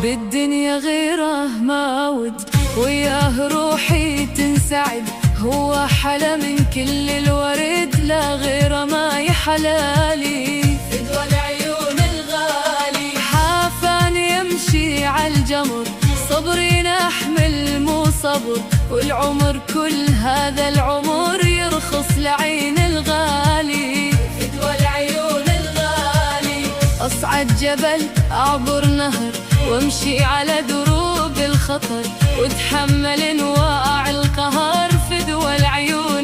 بالدنيا غيره ما ود، وياه روحي تنسعد. هو حلا من كل الورد، لا غيره ما يحلالي. فدوى العيون الغالي حافان يمشي عالجمر، صبري نحمل مو صبر، والعمر كل هذا العمر يرخص لعين الغالي. فدوى العيون الغالي أصعد جبل أعبر نهر، وامشي على دروب الخطر، واتحمل انواع القهر. فدوى العيون